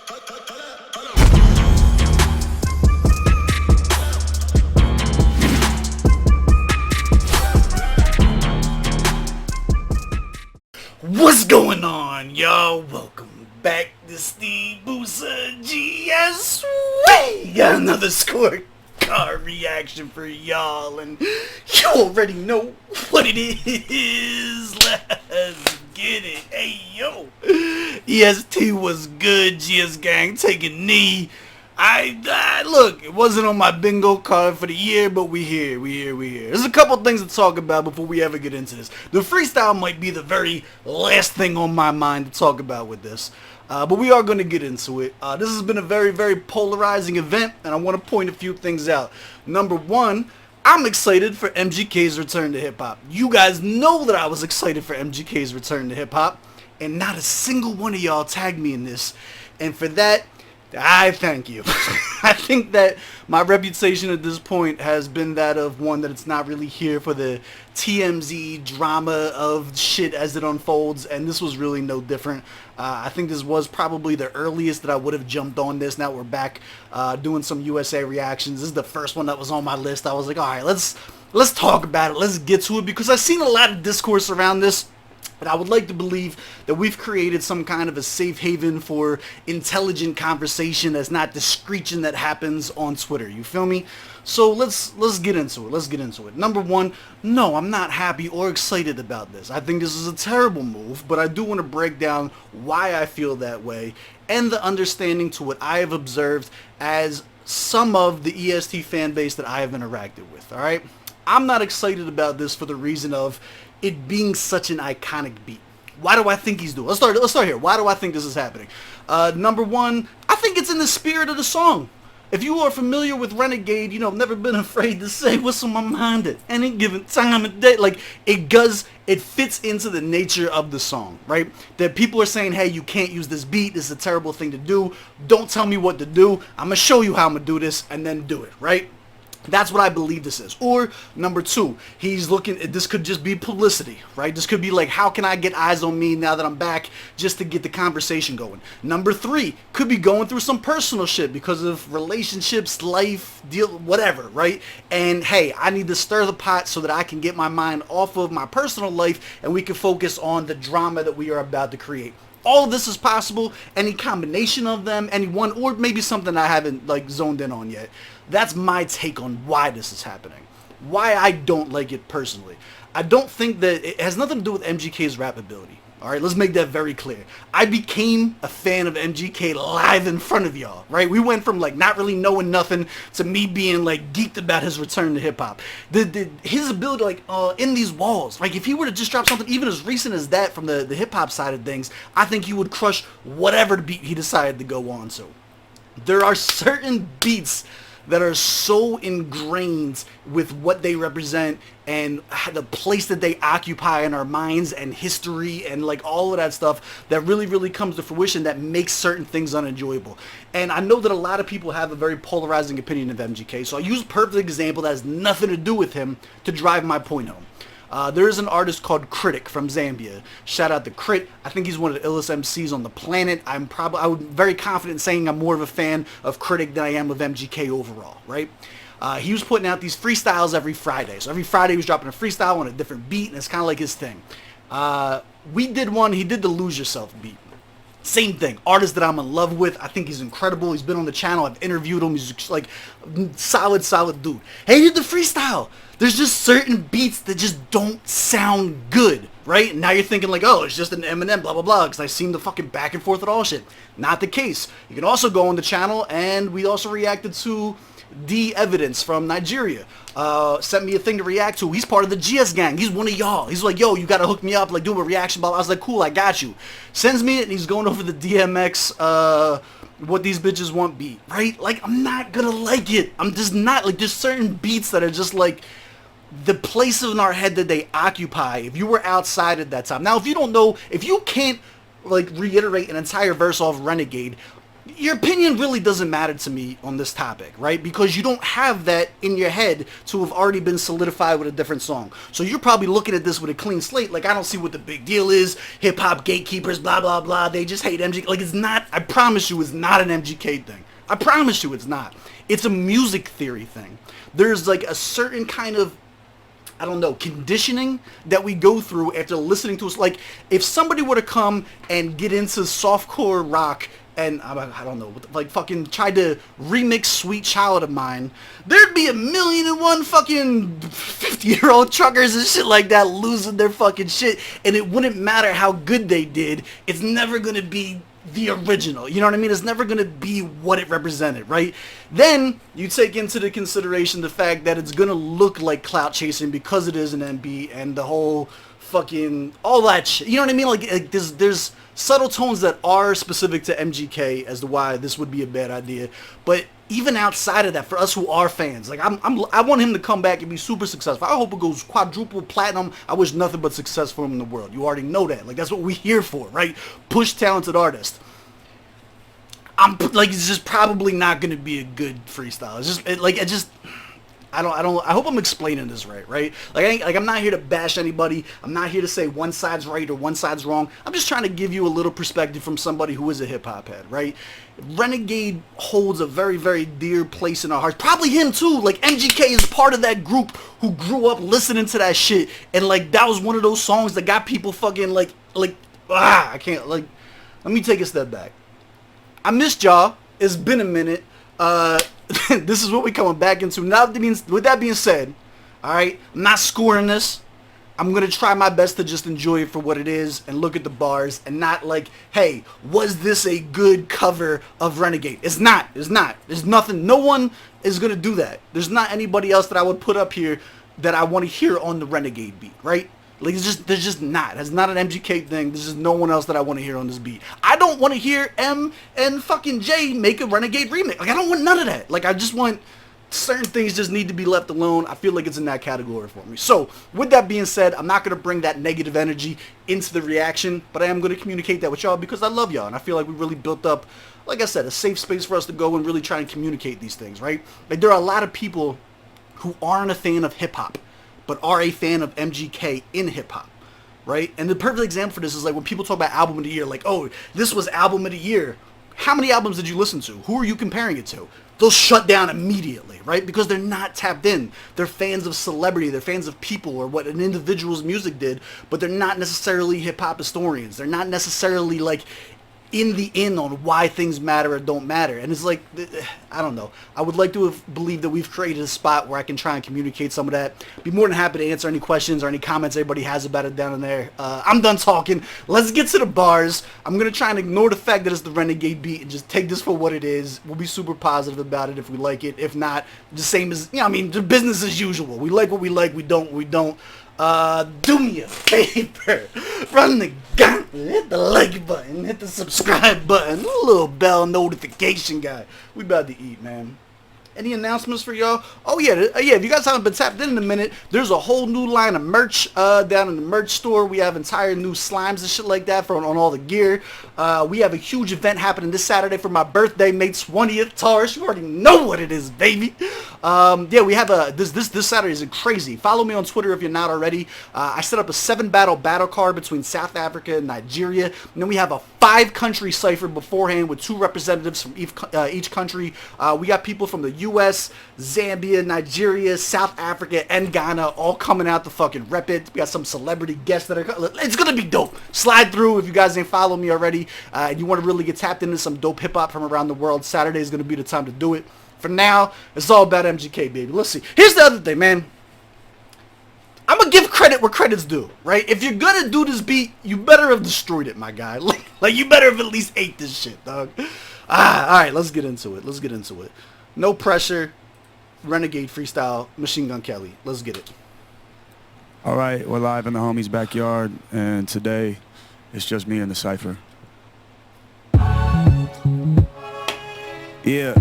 What's going on, y'all? Welcome back to SteveBussaGS. We got another scorecard reaction for y'all, and you already know what it is. Let's get it. Hey, yo. EST was good. GSGang taking knee. Look, it wasn't on my bingo card for the year, but we here. There's a couple things to talk about before we ever get into this. The freestyle might be the very last thing on my mind to talk about with this, but we are going to get into it. This has been a very, very polarizing event, and I want to point a few things out. Number one, I'm excited for MGK's return to hip-hop. You guys know that I was excited for MGK's return to hip-hop, and not a single one of y'all tagged me in this, and for that, I thank you. I think that my reputation at this point has been that of one that it's not really here for the TMZ drama of shit as it unfolds, and this was really no different. I think this was probably the earliest that I would have jumped on this. Now we're back doing some USA reactions. This is the first one that was on my list. I was like, all right, let's talk about it. Let's get to it, because I've seen a lot of discourse around this. And I would like to believe that we've created some kind of a safe haven for intelligent conversation that's not the screeching that happens on Twitter. You feel me? So let's get into it. Number one, no, I'm not happy or excited about this. I think this is a terrible move, but I do want to break down why I feel that way and the understanding to what I have observed as some of the EST fan base that I have interacted with. All right? I'm not excited about this for the reason of it being such an iconic beat. Why do I think he's doing? Let's start here. Why do I think this is happening? Number one, I think it's in the spirit of the song. If you are familiar with Renegade, you know, I've never been afraid to say what's on my mind at any given time of day. Like, it fits into the nature of the song, right? That people are saying, hey, you can't use this beat. This is a terrible thing to do. Don't tell me what to do. I'm going to show you how I'm going to do this, and then do it, right? That's what I believe this is. Or, number two, he's looking, this could just be publicity, right? This could be like, how can I get eyes on me now that I'm back, just to get the conversation going. Number three, could be going through some personal shit because of relationships, life, deal, whatever, right? And hey, I need to stir the pot so that I can get my mind off of my personal life and we can focus on the drama that we are about to create. All of this is possible, any combination of them, any one, or maybe something I haven't like zoned in on yet. That's my take on why this is happening. Why I don't like it personally. I don't think that it has nothing to do with MGK's rap ability. Alright, let's make that very clear. I became a fan of MGK live in front of y'all, right? We went from like not really knowing nothing to me being like geeked about his return to hip hop. His ability, like in these walls, like if he were to just drop something even as recent as that from the hip hop side of things, I think he would crush whatever beat he decided to go on to. There are certain beats that are so ingrained with what they represent and the place that they occupy in our minds and history and like all of that stuff that really comes to fruition that makes certain things unenjoyable. And I know that a lot of people have a very polarizing opinion of MGK, so I use a perfect example that has nothing to do with him to drive my point home. There is an artist called Critic from Zambia. Shout out to Crit. I think he's one of the illest MCs on the planet. I would be very confident in saying I'm more of a fan of Critic than I am of MGK overall, right? He was putting out these freestyles every Friday. So every Friday he was dropping a freestyle on a different beat, and it's kind of like his thing. We did one, he did the Lose Yourself beat. Same thing. Artist that I'm in love with. I think he's incredible. He's been on the channel. I've interviewed him. He's just like solid dude. Hey, he did the freestyle. There's just certain beats that just don't sound good, right? And now you're thinking like, oh, it's just an Eminem, blah, blah, blah, because I've seen the fucking back and forth with all shit. Not the case. You can also go on the channel, and we also reacted to D Evidence from Nigeria. Sent me a thing to react to. He's part of the GSGang. He's one of y'all. He's like, yo, you gotta hook me up, like do a reaction, blah. I was like, cool, I got you. Sends me it, and he's going over the DMX, what these bitches want beat, right? Like, I'm not gonna like it. I'm just not, like, there's certain beats that are just like the place in our head that they occupy if you were outside at that time. Now, if you don't know, if you can't like reiterate an entire verse off Renegade, your opinion really doesn't matter to me on this topic, right? Because you don't have that in your head to have already been solidified with a different song. So you're probably looking at this with a clean slate, like, I don't see what the big deal is. Hip-hop gatekeepers, blah, blah, blah. They just hate MGK. Like, it's not, I promise you, it's not an MGK thing. I promise you it's not. It's a music theory thing. There's, like, a certain kind of, I don't know, conditioning that we go through after listening to us. Like, if somebody were to come and get into softcore rock and, I don't know, like, fucking tried to remix Sweet Child of Mine, there'd be 1,000,001 fucking 50-year-old truckers and shit like that losing their fucking shit, and it wouldn't matter how good they did. It's never gonna be the original, you know what I mean? It's never gonna be what it represented, right? Then you take into the consideration the fact that it's gonna look like clout chasing because it is an MB and the whole fucking all that shit. You know what I mean? Like there's subtle tones that are specific to MGK as to why this would be a bad idea. But even outside of that, for us who are fans, like I want him to come back and be super successful. I hope it goes quadruple platinum. I wish nothing but success for him in the world. You already know that. Like, that's what we're here for, right? Push talented artists. I'm like, it's just probably not going to be a good freestyle. It's just I hope I'm explaining this right? Like, I'm not here to bash anybody. I'm not here to say one side's right or one side's wrong. I'm just trying to give you a little perspective from somebody who is a hip-hop head, right? Renegade holds a very, very dear place in our hearts. Probably him, too. Like, MGK is part of that group who grew up listening to that shit. And, like, that was one of those songs that got people fucking, I can't, like, let me take a step back. I missed y'all. It's been a minute. This is what we're coming back into. Now, with that being said, alright, I'm not scoring this. I'm going to try my best to just enjoy it for what it is and look at the bars and not like, hey, was this a good cover of Renegade? It's not. It's not. There's nothing. No one is going to do that. There's not anybody else that I would put up here that I want to hear on the Renegade beat, right? Like, there's just not. It's not an MGK thing. There's just no one else that I want to hear on this beat. I don't want to hear M and fucking J make a Renegade remix. Like, I don't want none of that. Like, I just want certain things just need to be left alone. I feel like it's in that category for me. So, with that being said, I'm not going to bring that negative energy into the reaction, but I am going to communicate that with y'all because I love y'all, and I feel like we really built up, like I said, a safe space for us to go and really try and communicate these things, right? Like, there are a lot of people who aren't a fan of hip-hop, but are a fan of MGK in hip-hop, right? And the perfect example for this is like when people talk about album of the year, like, oh, this was album of the year. How many albums did you listen to? Who are you comparing it to? They'll shut down immediately, right? Because they're not tapped in. They're fans of celebrity. They're fans of people or what an individual's music did, but they're not necessarily hip-hop historians. They're not necessarily like in the in on why things matter or don't matter. And it's like, I don't know. I would like to have believed that we've created a spot where I can try and communicate some of that. Be more than happy to answer any questions or any comments everybody has about it down in there. I'm done talking. Let's get to the bars. I'm going to try and ignore the fact that it's the Renegade beat and just take this for what it is. We'll be super positive about it if we like it. If not, the same as, you know, I mean, the business as usual. We like what we like. We don't. Do me a favor, run the gauntlet, hit the like button, hit the subscribe button, little bell notification guy. We about to eat, man. Any announcements for y'all? Oh yeah, if you guys haven't been tapped in a minute, there's a whole new line of merch down in the merch store. We have entire new slimes and shit like that on all the gear. We have a huge event happening this Saturday for my birthday, May 20th. Taurus, you already know what it is, baby. Yeah, we have this Saturday is crazy. Follow me on Twitter if you're not already. I set up a 7-battle card between South Africa and Nigeria, and then we have a 5-country cipher beforehand with 2 representatives from each country. We got people from the U.S., Zambia, Nigeria, South Africa, and Ghana all coming out to fucking rep it. We got some celebrity guests that are... It's going to be dope. Slide through if you guys ain't follow me already and you want to really get tapped into some dope hip-hop from around the world. Saturday is going to be the time to do it. For now, it's all about MGK, baby. Let's see. Here's the other thing, man. I'm going to give credit where credit's due, right? If you're going to do this beat, you better have destroyed it, my guy. Like you better have at least ate this shit, dog. All right, let's get into it. No pressure. Renegade Freestyle, Machine Gun Kelly. Let's get it. All right, we're live in the homie's backyard, and today it's just me and the cypher. Yeah.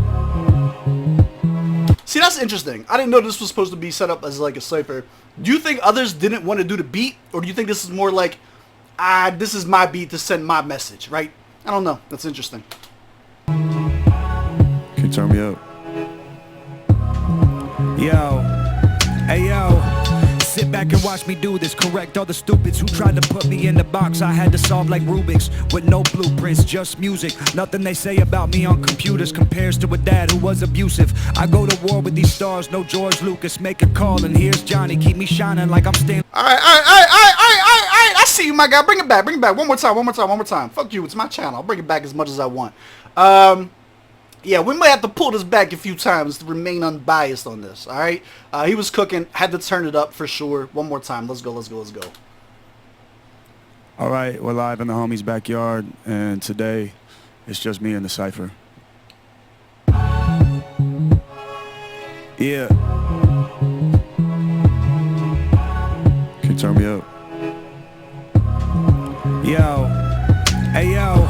See, that's interesting. I didn't know this was supposed to be set up as like a cipher. Do you think others didn't want to do the beat, or do you think this is more like, this is my beat to send my message, right? I don't know. That's interesting. Turn me up. Yo, hey yo, sit back and watch me do this. Correct all the stupids who tried to put me in the box I had to solve like Rubik's, with no blueprints, just music. Nothing they say about me on computers compares to a dad who was abusive. I go to war with these stars, no George Lucas. Make a call and here's Johnny, keep me shining like I'm standing. Alright, I see you, my guy. Bring it back. One more time. Fuck you, it's my channel. I'll bring it back as much as I want. Yeah, we might have to pull this back a few times to remain unbiased on this, alright? He was cooking, had to turn it up for sure. One more time. Let's go. Alright, we're live in the homie's backyard, and today it's just me and the cypher. Yeah. Can you turn me up? Yo. Hey yo.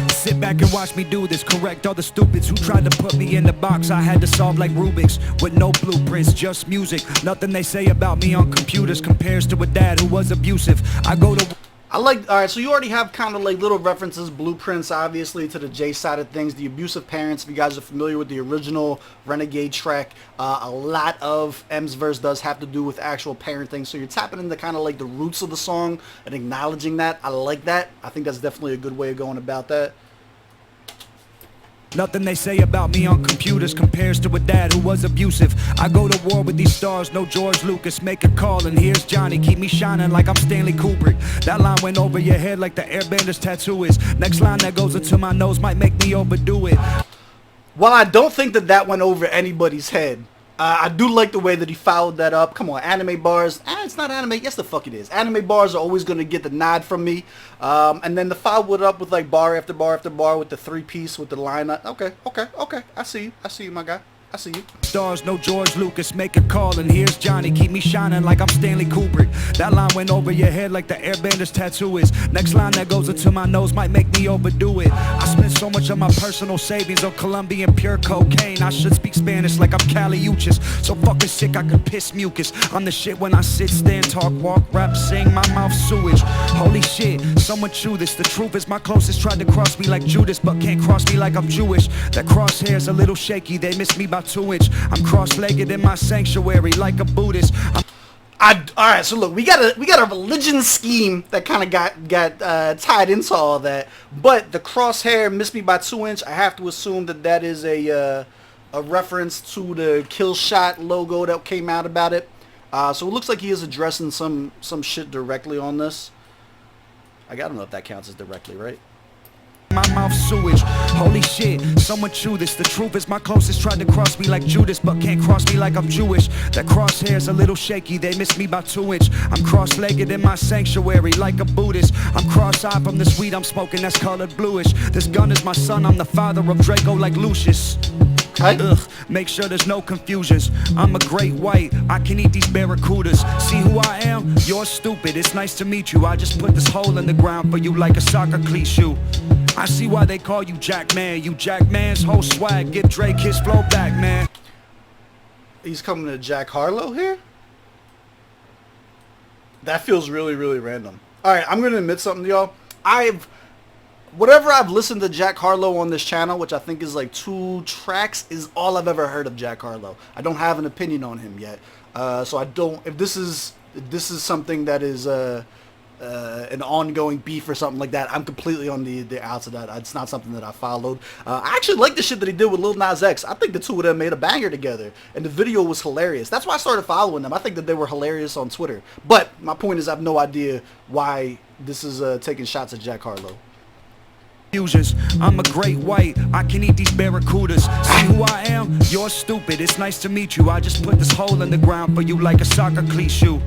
Sit back and watch me do this. Correct all the stupids who tried to put me in the box I had to solve like Rubik's, with no blueprints, just music. Nothing they say about me on computers compares to a dad who was abusive. I go to... alright, so you already have kind of like little references, blueprints, obviously, to the J side of things. The abusive parents, if you guys are familiar with the original Renegade track, a lot of M's verse does have to do with actual parenting. So you're tapping into kind of like the roots of the song and acknowledging that. I like that. I think that's definitely a good way of going about that. Nothing they say about me on computers compares to a dad who was abusive. I go to war with these stars, no George Lucas. Make a call and here's Johnny, keep me shining like I'm Stanley Kubrick. That line went over your head like the airbender's tattoo is. Next line that goes into my nose might make me overdo it. While I don't think that went over anybody's head, I do like the way that he followed that up. Come on, anime bars. It's not anime. Yes, the fuck it is. Anime bars are always going to get the nod from me. And then the follow it up with like bar after bar after bar with the three-piece with the line. Okay. I see you, my guy. I see you. Stars, no George Lucas. Make a call and here's Johnny, keep me shining like I'm Stanley Kubrick. That line went over your head like the airbender's tattoo is. Next line that goes into my nose might make me overdo it. I spent so much of my personal savings on Colombian pure cocaine. I should speak Spanish like I'm Cali Uchis. So fucking sick I could piss mucus. I'm the shit when I sit, stand, talk, walk, rap, sing, my mouth sewage. Holy shit, someone chew this. The truth is my closest tried to cross me like Judas, but can't cross me like I'm Jewish. That crosshair's a little shaky, they miss me by 2 inch. I'm cross-legged in my sanctuary like a Buddhist. Alright, so look, we got a religion scheme that kind of got tied into all that, but the crosshair missed me by 2 inch. I have to assume that is a reference to the Kill Shot logo that came out about it. So it looks like he is addressing some shit directly on this. I don't know if that counts as directly, right? My mouth sewage. Holy shit, someone chew this. The truth is my closest tried to cross me like Judas, but can't cross me like I'm Jewish. That crosshair's a little shaky, they miss me by 2 inch. I'm cross-legged in my sanctuary like a Buddhist. I'm cross-eyed from this weed I'm smoking that's colored bluish. This gun is my son, I'm the father of Draco like Lucius. Ugh, make sure there's no confusions. I'm a great white, I can eat these barracudas. See who I am? You're stupid, it's nice to meet you. I just put this hole in the ground for you like a soccer cleat shoe. I see why they call you Jack Man. You Jack Man's whole swag, give Drake his flow back, man. He's coming to Jack Harlow here? That feels really, really random. Alright, I'm going to admit something to y'all. Whatever I've listened to Jack Harlow on this channel, which I think is like 2 tracks, is all I've ever heard of Jack Harlow. I don't have an opinion on him yet. So I don't, if this is something that is an ongoing beef or something like that, I'm completely on the outs of that. It's not something that I followed. I actually like the shit that he did with Lil Nas X. I think the two of them made a banger together, and the video was hilarious. That's why I started following them. I think that they were hilarious on Twitter. But my point is, I have no idea why this is taking shots at Jack Harlow. I'm a great white, I can eat these barracudas. See who I am? You're stupid, it's nice to meet you. I just put this hole in the ground for you like a soccer cleat shoe.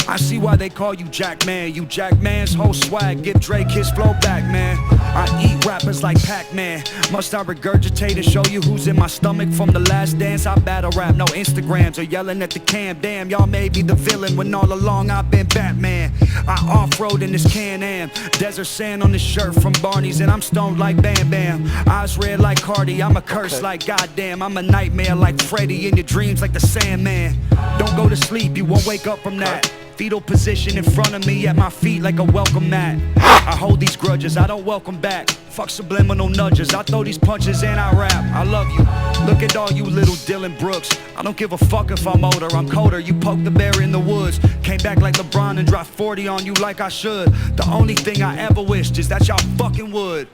I see why they call you Jack Man. You Jack Man's whole swag, give Drake his flow back, man. I eat rappers like Pac-Man. Must I regurgitate and show you who's in my stomach from the last dance? I battle rap, no Instagrams or yelling at the cam. Damn, y'all may be the villain when all along I've been Batman. I off-road in this Can-Am, desert sand on this shirt from Barney's, and I'm stoned like Bam Bam. Eyes red like Cardi, I'm a curse like goddamn. I'm a nightmare like Freddy, in your dreams like the Sandman. Don't go to sleep, you won't wake up from that. Fetal position in front of me, at my feet like a welcome mat. I hold these grudges, I don't welcome back. Fuck subliminal nudges, I throw these punches and I rap. I love you, look at all you little Dylan Brooks. I don't give a fuck if I'm older, I'm colder. You poke the bear in the woods, came back like LeBron and dropped 40 on you like I should. The only thing I ever wished is that y'all fucking would.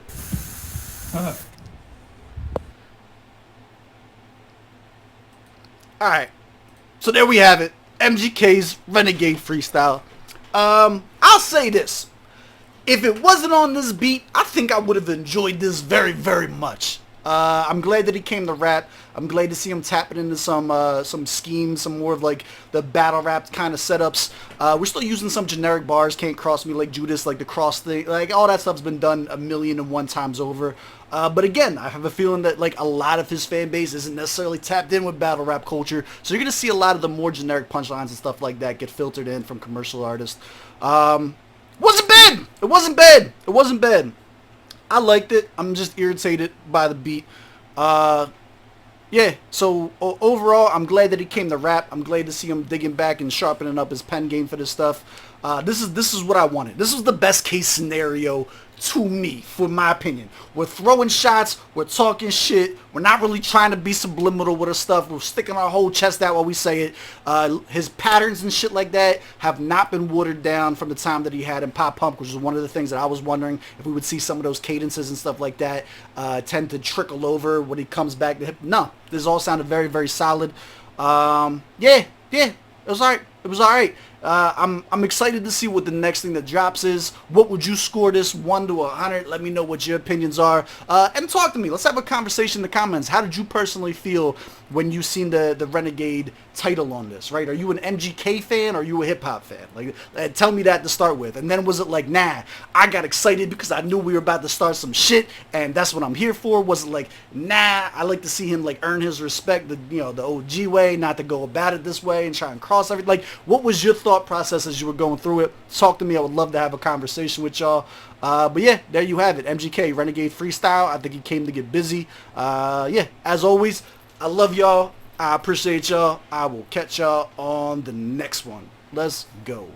Alright, so there we have it. MGK's Renegade Freestyle. I'll say this. If it wasn't on this beat, I think I would have enjoyed this very, very much. I'm glad that he came to rap. I'm glad to see him tapping into some schemes, some more of like the battle rap kind of setups. We're still using some generic bars, can't cross me like Judas, like the cross thing, like all that stuff's been done 1,000,001 times over. But again, I have a feeling that like a lot of his fan base isn't necessarily tapped in with battle rap culture, so you're gonna see a lot of the more generic punchlines and stuff like that get filtered in from commercial artists. Wasn't bad. It wasn't bad. It wasn't bad. I liked it. I'm just irritated by the beat. Yeah, so overall, I'm glad that he came to rap. I'm glad to see him digging back and sharpening up his pen game for this stuff. This is what I wanted. This was the best case scenario to me, for my opinion. We're throwing shots, we're talking shit, we're not really trying to be subliminal with our stuff, we're sticking our whole chest out while we say it. His patterns and shit like that have not been watered down from the time that he had in Pop Punk, which is one of the things that I was wondering if we would see some of those cadences and stuff like that tend to trickle over when he comes back to hip. No, this all sounded very, very solid. Yeah, it was alright. It was alright. I'm excited to see what the next thing that drops is. What would you score this 1 to 100? Let me know what your opinions are. And talk to me. Let's have a conversation in the comments. How did you personally feel when you seen the Renegade title on this, right? Are you an MGK fan or are you a hip-hop fan? Like, tell me that to start with. And then was it like, nah, I got excited because I knew we were about to start some shit and that's what I'm here for? Was it like, nah, I like to see him like earn his respect, the OG way, not to go about it this way and try and cross everything? Like, what was your thought process as you were going through it? Talk to me. I would love to have a conversation with y'all. But yeah, there you have it. MGK, Renegade Freestyle. I think he came to get busy. Yeah, as always, I love y'all. I appreciate y'all. I will catch y'all on the next one. Let's go.